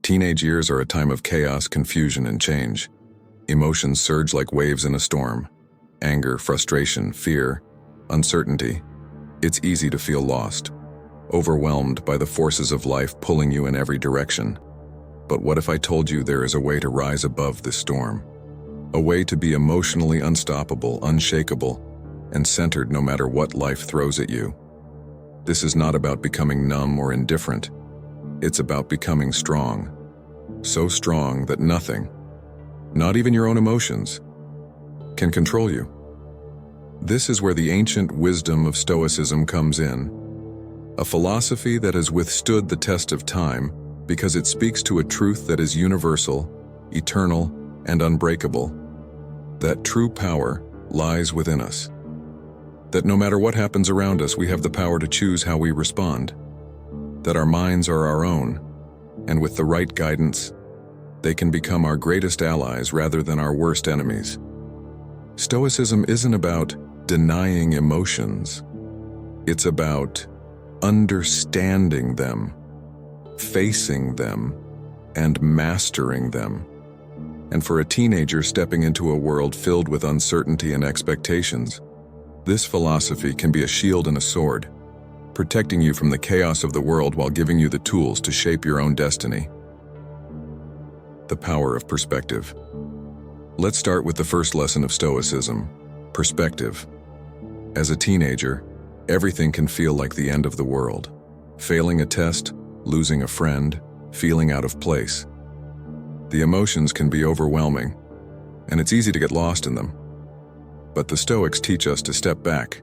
Teenage years are a time of chaos, confusion, and change. Emotions surge like waves in a storm. Anger, frustration, fear, uncertainty. It's easy to feel lost, overwhelmed by the forces of life pulling you in every direction. But what if I told you there is a way to rise above this storm? A way to be emotionally unstoppable, unshakable, and centered no matter what life throws at you. This is not about becoming numb or indifferent. It's about becoming strong. So strong that nothing, not even your own emotions, can control you. This is where the ancient wisdom of Stoicism comes in, a philosophy that has withstood the test of time because it speaks to a truth that is universal, eternal, and unbreakable. That true power lies within us. That no matter what happens around us, we have the power to choose how we respond. That our minds are our own, and with the right guidance, they can become our greatest allies rather than our worst enemies. Stoicism isn't about denying emotions. It's about understanding them, facing them, and mastering them. And for a teenager stepping into a world filled with uncertainty and expectations, this philosophy can be a shield and a sword, protecting you from the chaos of the world while giving you the tools to shape your own destiny. The power of perspective. Let's start with the first lesson of Stoicism, perspective. As a teenager, everything can feel like the end of the world. Failing a test, losing a friend, feeling out of place. The emotions can be overwhelming, and it's easy to get lost in them. But the Stoics teach us to step back,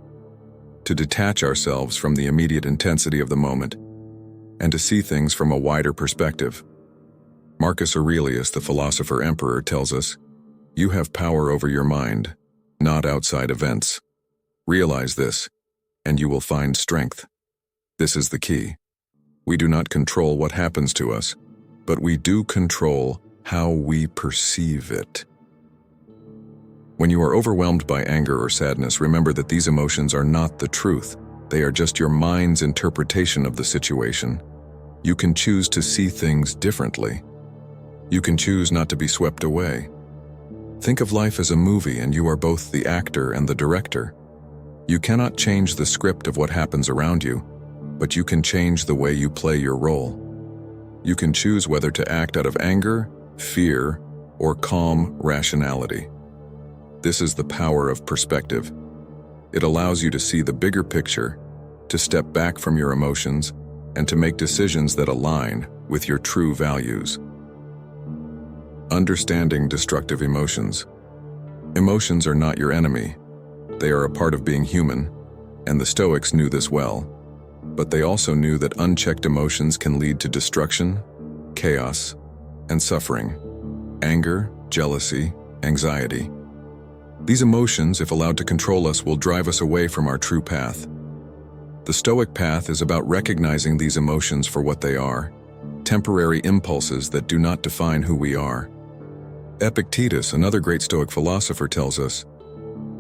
to detach ourselves from the immediate intensity of the moment, and to see things from a wider perspective. Marcus Aurelius, the philosopher emperor, tells us, "You have power over your mind, not outside events. Realize this, and you will find strength." This is the key. We do not control what happens to us, but we do control how we perceive it. When you are overwhelmed by anger or sadness, remember that these emotions are not the truth. They are just your mind's interpretation of the situation. You can choose to see things differently. You can choose not to be swept away. Think of life as a movie, and you are both the actor and the director. You cannot change the script of what happens around you, but you can change the way you play your role. You can choose whether to act out of anger, fear, or calm rationality. This is the power of perspective. It allows you to see the bigger picture, to step back from your emotions, and to make decisions that align with your true values. Understanding destructive emotions. Emotions are not your enemy. They are a part of being human, and the Stoics knew this well. But they also knew that unchecked emotions can lead to destruction, chaos, and suffering. Anger, jealousy, anxiety. These emotions, if allowed to control us, will drive us away from our true path. The Stoic path is about recognizing these emotions for what they are, temporary impulses that do not define who we are. Epictetus, another great Stoic philosopher, tells us,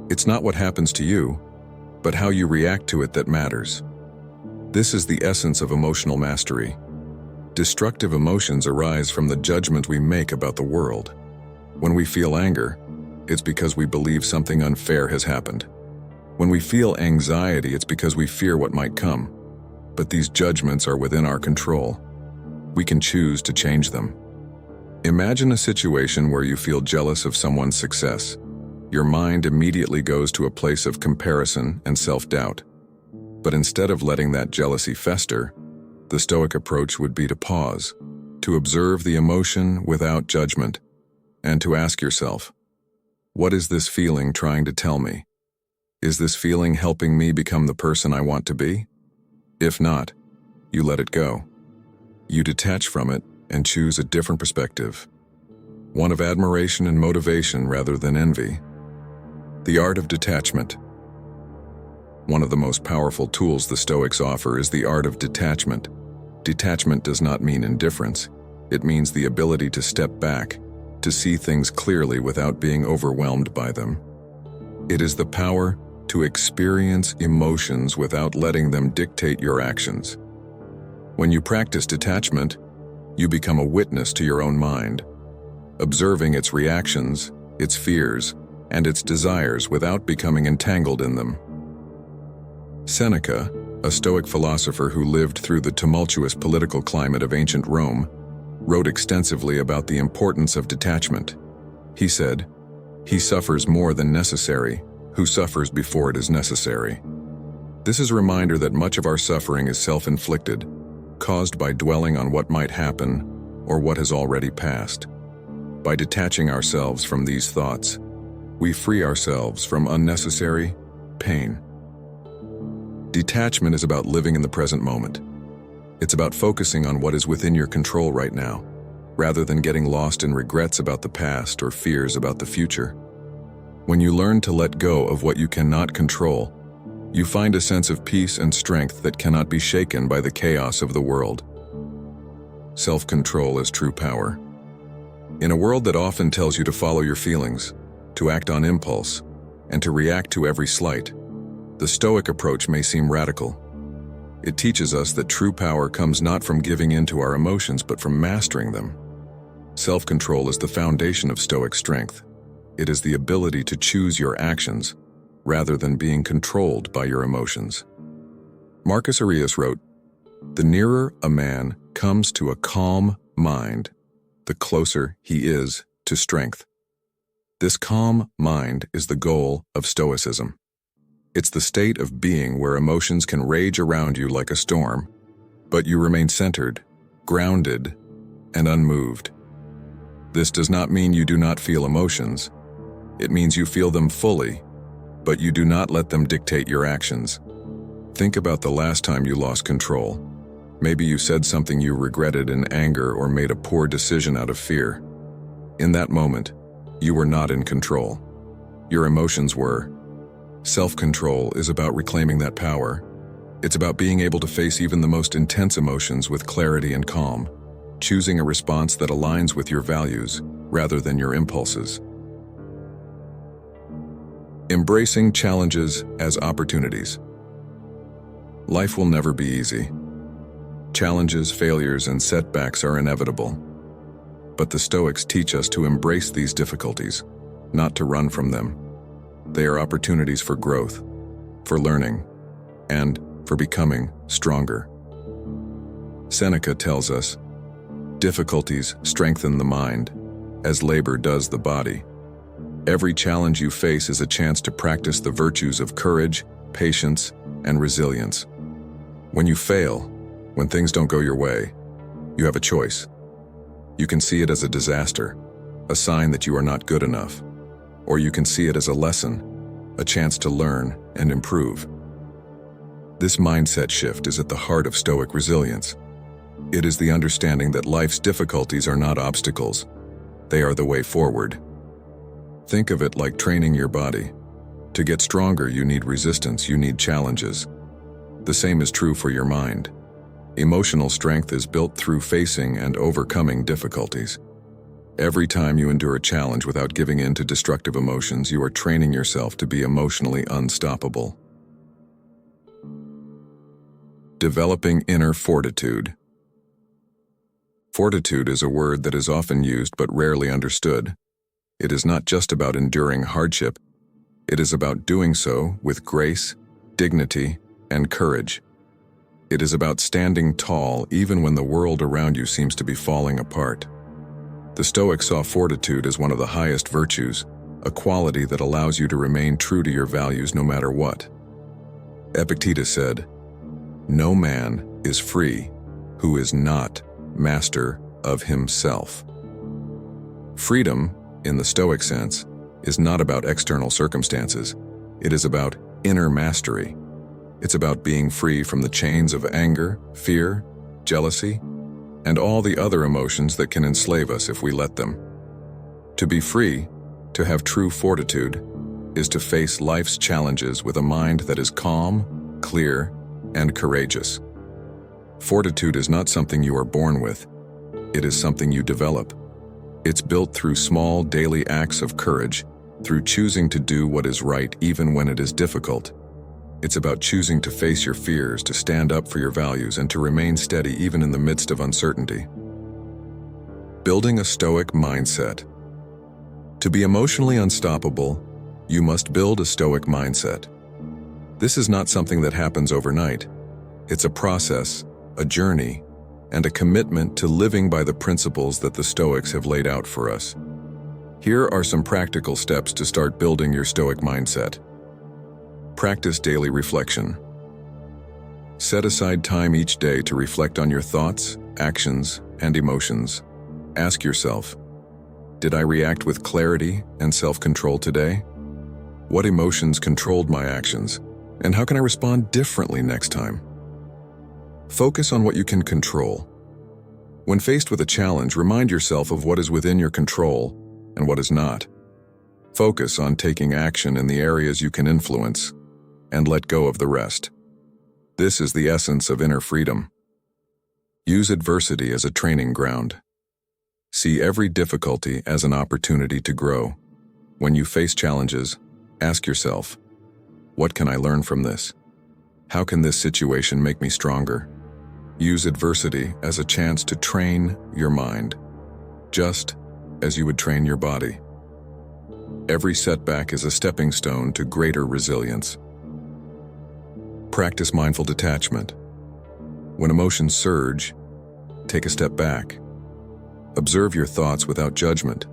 "It's not what happens to you, but how you react to it that matters." This is the essence of emotional mastery. Destructive emotions arise from the judgment we make about the world. When we feel anger, it's because we believe something unfair has happened. When we feel anxiety, it's because we fear what might come. But these judgments are within our control. We can choose to change them. Imagine a situation where you feel jealous of someone's success. Your mind immediately goes to a place of comparison and self-doubt. But instead of letting that jealousy fester, the Stoic approach would be to pause, to observe the emotion without judgment, and to ask yourself, what is this feeling trying to tell me? Is this feeling helping me become the person I want to be? If not, you let it go. You detach from it and choose a different perspective, one of admiration and motivation rather than envy. The art of detachment. One of the most powerful tools the Stoics offer is the art of detachment. Detachment does not mean indifference. It means the ability to step back, to see things clearly without being overwhelmed by them. It is the power to experience emotions without letting them dictate your actions. When you practice detachment, You become a witness to your own mind, observing its reactions, its fears, and its desires without becoming entangled in them. Seneca, a Stoic philosopher who lived through the tumultuous political climate of ancient Rome, wrote extensively about the importance of detachment. He said, "He suffers more than necessary, who suffers before it is necessary." This is a reminder that much of our suffering is self-inflicted, caused by dwelling on what might happen or what has already passed. By detaching ourselves from these thoughts, we free ourselves from unnecessary pain. Detachment is about living in the present moment. It's about focusing on what is within your control right now, rather than getting lost in regrets about the past or fears about the future. When you learn to let go of what you cannot control, you find a sense of peace and strength that cannot be shaken by the chaos of the world. Self-control is true power. In a world that often tells you to follow your feelings, to act on impulse, and to react to every slight, the Stoic approach may seem radical. It teaches us that true power comes not from giving in to our emotions, but from mastering them. Self-control is the foundation of Stoic strength. It is the ability to choose your actions, rather than being controlled by your emotions. Marcus Aurelius wrote, "The nearer a man comes to a calm mind, the closer he is to strength." This calm mind is the goal of Stoicism. It's the state of being where emotions can rage around you like a storm, but you remain centered, grounded, and unmoved. This does not mean you do not feel emotions. It means you feel them fully, but you do not let them dictate your actions. Think about the last time you lost control. Maybe you said something you regretted in anger or made a poor decision out of fear. In that moment, you were not in control. Your emotions were. Self-control is about reclaiming that power. It's about being able to face even the most intense emotions with clarity and calm, choosing a response that aligns with your values rather than your impulses. Embracing challenges as opportunities. Life will never be easy. Challenges, failures, and setbacks are inevitable. But the Stoics teach us to embrace these difficulties, not to run from them. They are opportunities for growth, for learning, and for becoming stronger. Seneca tells us, "Difficulties strengthen the mind, as labor does the body." Every challenge you face is a chance to practice the virtues of courage, patience, and resilience. When you fail, when things don't go your way, you have a choice. You can see it as a disaster, a sign that you are not good enough, or you can see it as a lesson, a chance to learn and improve. This mindset shift is at the heart of Stoic resilience. It is the understanding that life's difficulties are not obstacles, they are the way forward. Think of it like training your body. To get stronger, you need resistance, you need challenges. The same is true for your mind. Emotional strength is built through facing and overcoming difficulties. Every time you endure a challenge without giving in to destructive emotions, you are training yourself to be emotionally unstoppable. Developing inner fortitude. Fortitude is a word that is often used but rarely understood. It is not just about enduring hardship. It is about doing so with grace, dignity, and courage. It is about standing tall even when the world around you seems to be falling apart. The Stoics saw fortitude as one of the highest virtues, a quality that allows you to remain true to your values no matter what. Epictetus said, "No man is free who is not master of himself." Freedom, in the Stoic sense, is not about external circumstances. It is about inner mastery. It's about being free from the chains of anger, fear, jealousy, and all the other emotions that can enslave us if we let them. To be free, to have true fortitude, is to face life's challenges with a mind that is calm, clear, and courageous. Fortitude is not something you are born with. It is something you develop. It's built through small daily acts of courage, through choosing to do what is right even when it is difficult. It's about choosing to face your fears, to stand up for your values, and to remain steady even in the midst of uncertainty. Building a Stoic mindset. To be emotionally unstoppable, you must build a Stoic mindset. This is not something that happens overnight. It's a process, a journey, and a commitment to living by the principles that the Stoics have laid out for us. Here are some practical steps to start building your Stoic mindset. Practice daily reflection. Set aside time each day to reflect on your thoughts, actions, and emotions. Ask yourself, did I react with clarity and self-control today? What emotions controlled my actions, and how can I respond differently next time? Focus on what you can control. When faced with a challenge, remind yourself of what is within your control and what is not. Focus on taking action in the areas you can influence and let go of the rest. This is the essence of inner freedom. Use adversity as a training ground. See every difficulty as an opportunity to grow. When you face challenges, ask yourself, what can I learn from this? How can this situation make me stronger? Use adversity as a chance to train your mind, just as you would train your body. Every setback is a stepping stone to greater resilience. Practice mindful detachment. When emotions surge, take a step back. Observe your thoughts without judgment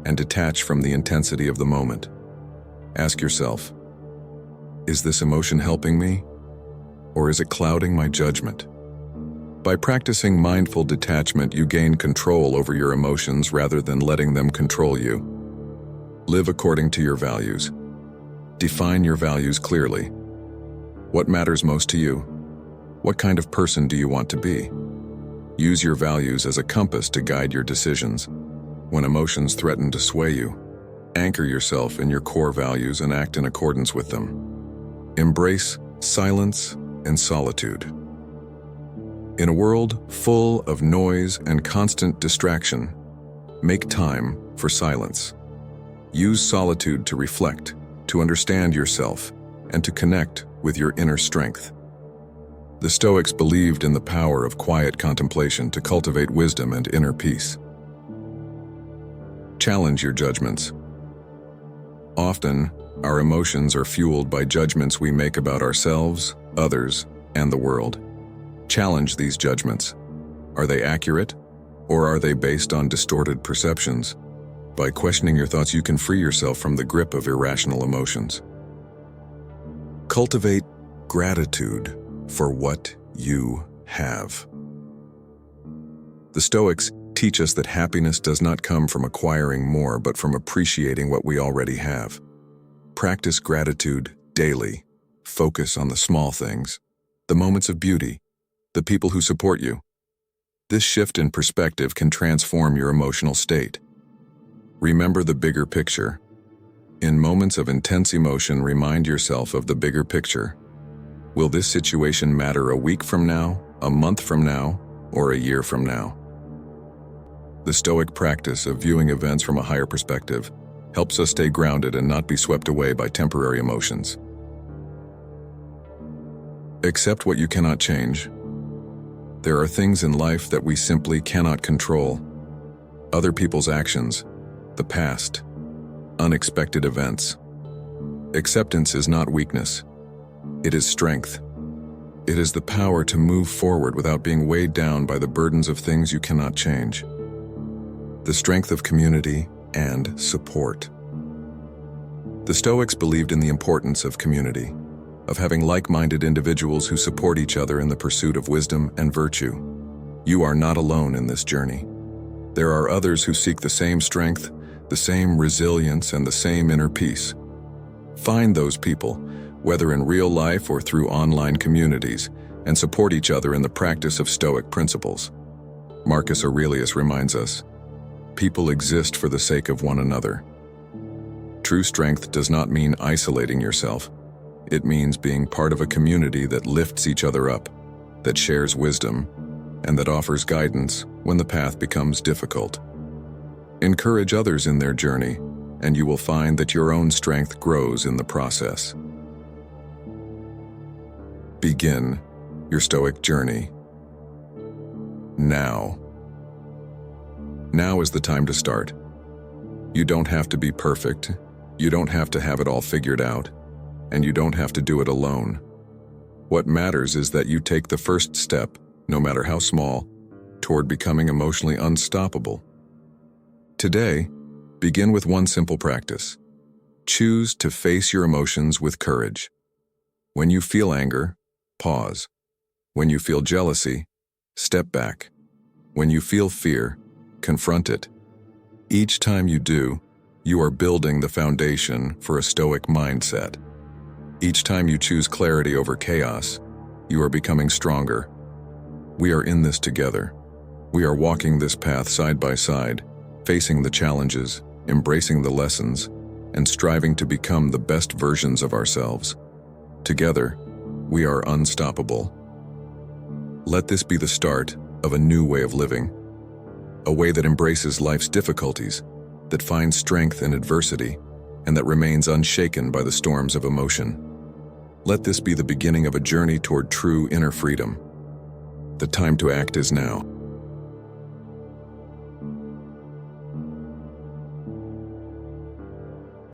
and detach from the intensity of the moment. Ask yourself, is this emotion helping me, or is it clouding my judgment? By practicing mindful detachment, you gain control over your emotions rather than letting them control you. Live according to your values. Define your values clearly. What matters most to you? What kind of person do you want to be? Use your values as a compass to guide your decisions. When emotions threaten to sway you, anchor yourself in your core values and act in accordance with them. Embrace silence and solitude. In a world full of noise and constant distraction, make time for silence. Use solitude to reflect, to understand yourself, and to connect with your inner strength. The Stoics believed in the power of quiet contemplation to cultivate wisdom and inner peace. Challenge your judgments. Often, our emotions are fueled by judgments we make about ourselves, others, and the world. Challenge these judgments. Are they accurate, or are they based on distorted perceptions? By questioning your thoughts, you can free yourself from the grip of irrational emotions. Cultivate gratitude for what you have. The Stoics teach us that happiness does not come from acquiring more, but from appreciating what we already have. Practice gratitude daily. Focus on the small things, the moments of beauty, the people who support you. This shift in perspective can transform your emotional state. Remember the bigger picture. In moments of intense emotion, remind yourself of the bigger picture. Will this situation matter a week from now, a month from now, or a year from now? The Stoic practice of viewing events from a higher perspective helps us stay grounded and not be swept away by temporary emotions. Accept what you cannot change. There are things in life that we simply cannot control. Other people's actions, the past, unexpected events. Acceptance is not weakness. It is strength. It is the power to move forward without being weighed down by the burdens of things you cannot change. The strength of community and support. The Stoics believed in the importance of community, of having like-minded individuals who support each other in the pursuit of wisdom and virtue. You are not alone in this journey. There are others who seek the same strength, the same resilience, and the same inner peace. Find those people, whether in real life or through online communities, and support each other in the practice of Stoic principles. Marcus Aurelius reminds us, people exist for the sake of one another. True strength does not mean isolating yourself. It means being part of a community that lifts each other up, that shares wisdom, and that offers guidance when the path becomes difficult. Encourage others in their journey, and you will find that your own strength grows in the process. Begin your Stoic journey now. Now is the time to start. You don't have to be perfect, you don't have to have it all figured out, and you don't have to do it alone. What matters is that you take the first step, no matter how small, toward becoming emotionally unstoppable. Today, begin with one simple practice. Choose to face your emotions with courage. When you feel anger, pause. When you feel jealousy, step back. When you feel fear, confront it. Each time you do, you are building the foundation for a Stoic mindset. Each time you choose clarity over chaos, you are becoming stronger. We are in this together. We are walking this path side by side, facing the challenges, embracing the lessons, and striving to become the best versions of ourselves. Together, we are unstoppable. Let this be the start of a new way of living, a way that embraces life's difficulties, that finds strength in adversity, and that remains unshaken by the storms of emotion. Let this be the beginning of a journey toward true inner freedom. The time to act is now.